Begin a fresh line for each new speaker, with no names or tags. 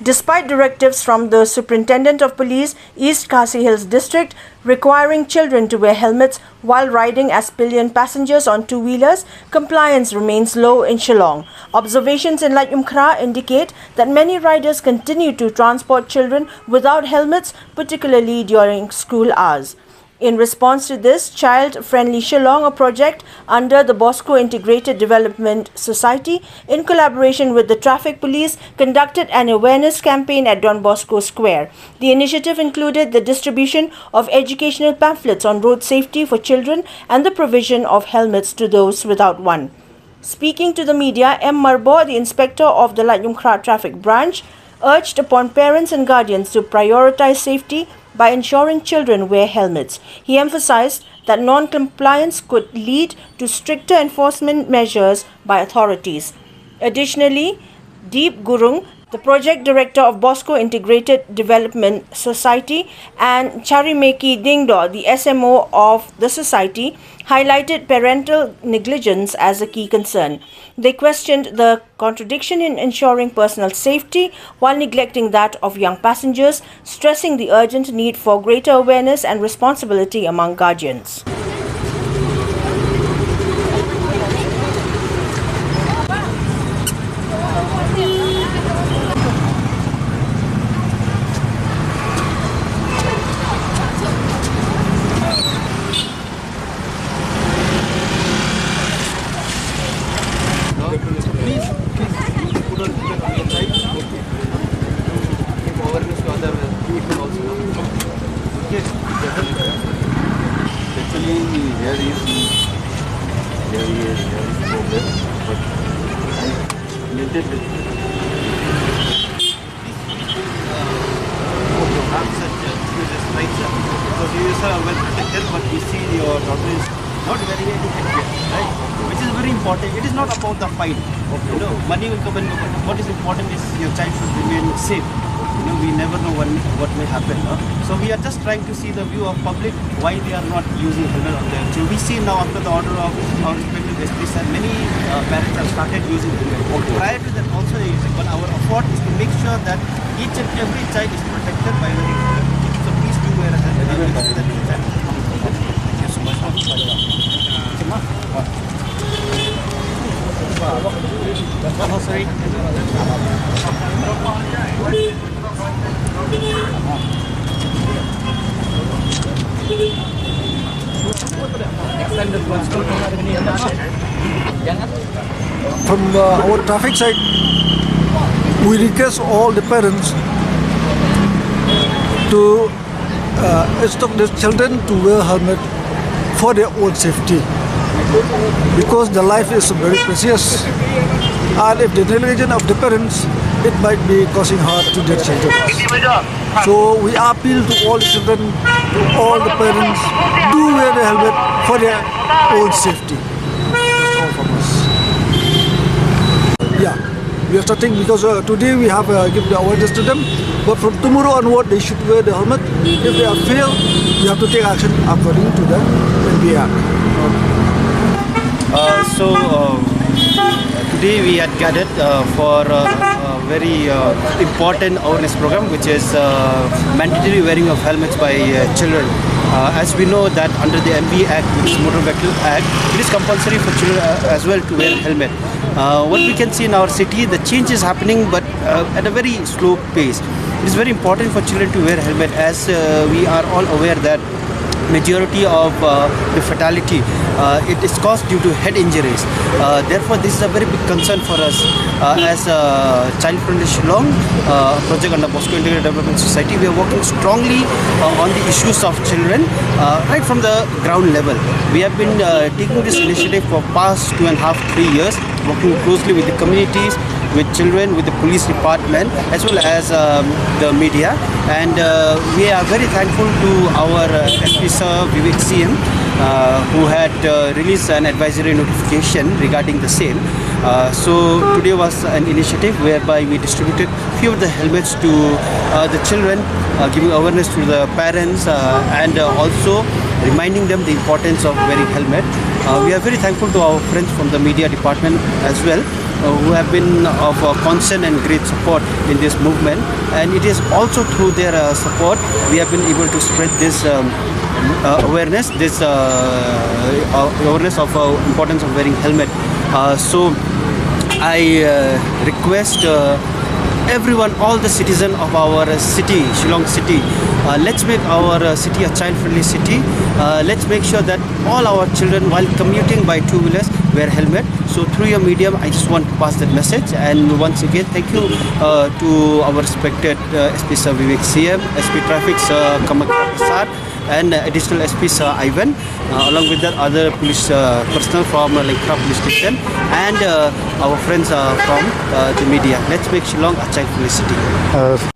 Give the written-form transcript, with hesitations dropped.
despite directives from the Superintendent of Police, East Khasi Hills District, requiring children to wear helmets while riding as pillion passengers on two-wheelers, compliance remains low in Shillong. Observations in Layum Khra indicate that many riders continue to transport children without helmets, particularly during school hours. In response to this, Child Friendly Shillong, a project under the Bosco Integrated Development Society, in collaboration with the Traffic Police, conducted an awareness campaign at Don Bosco Square. The initiative included the distribution of educational pamphlets on road safety for children and the provision of helmets to those without one. Speaking to the media, M. Marbo, the inspector of the Layum Khra Traffic Branch, urged upon parents and guardians to prioritize safety by ensuring children wear helmets. He emphasized that non-compliance could lead to stricter enforcement measures by authorities. Additionally, Deep Gurung, the project director of Bosco Integrated Development Society, and Charimeki Dingdo, the SMO of the society, highlighted parental negligence as a key concern. They questioned the contradiction in ensuring personal safety while neglecting that of young passengers, stressing the urgent need for greater awareness and responsibility among guardians.
Actually, there is problem, but little bit. Because you are well protected, but we see your daughter is not very educated, right? Which is very important. It is not about the fine. You know, money will come and go. What is important is your child should remain safe. You know, we never know what may happen. So we are just trying to see the view of public, why they are not using helmet on their children. We see now after the order of our respective SP sir, many parents have started using helmet. Prior to that also they are using, but our effort is to make sure that each and every child is protected by wearing helmet. So please do wear a helmet. Thank you so much. Sorry.
From our traffic side, we request all the parents to instruct the children to wear helmet for their own safety, because the life is very precious, and if the negligence of the parents, it might be causing harm to their children. So we appeal to all the children, to all the parents, do wear the helmet for their own safety. That's all from us. Yeah, we are starting because today we have given the awareness to them, but from tomorrow onward they should wear the helmet. If they have failed, we have to take action according to the NBA Act.
Today we had gathered for a very important awareness program, which is mandatory wearing of helmets by children. As we know that under the MB Act, which is Motor Vehicle Act, it is compulsory for children as well to wear helmet. What we can see in our city, the change is happening, but at a very slow pace. It is very important for children to wear helmet, as we are all aware that majority of the fatality it is caused due to head injuries. Therefore, this is a very big concern for us as Child Friendly Shillong project under Bosco Integrated Development Society. We are working strongly on the issues of children right from the ground level. We have been taking this initiative for past 2.5-3 years, working closely with the communities, with children, with the police department, as well as the media. And we are very thankful to our SP Sir Vivek CM, who had released an advisory notification regarding the same. So today was an initiative whereby we distributed few of the helmets to the children, giving awareness to the parents and also reminding them the importance of wearing helmet. We are very thankful to our friends from the media department as well. who have been of constant and great support in this movement, and it is also through their support we have been able to spread this awareness of importance of wearing helmet. So I request everyone, all the citizens of our city, Shillong city, let's make our city a child-friendly city. Let's make sure that all our children, while commuting by two-wheelers, wear helmet. So through your medium, I just want to pass that message. And once again, thank you to our respected SP Sir Vivek CM, SP Traffic Sir Kamakya Prasad, and additional SP Sir Ivan, along with that other police personnel from Lengkra Police Station, and our friends from the media. Let's make Shillong a child-friendly city.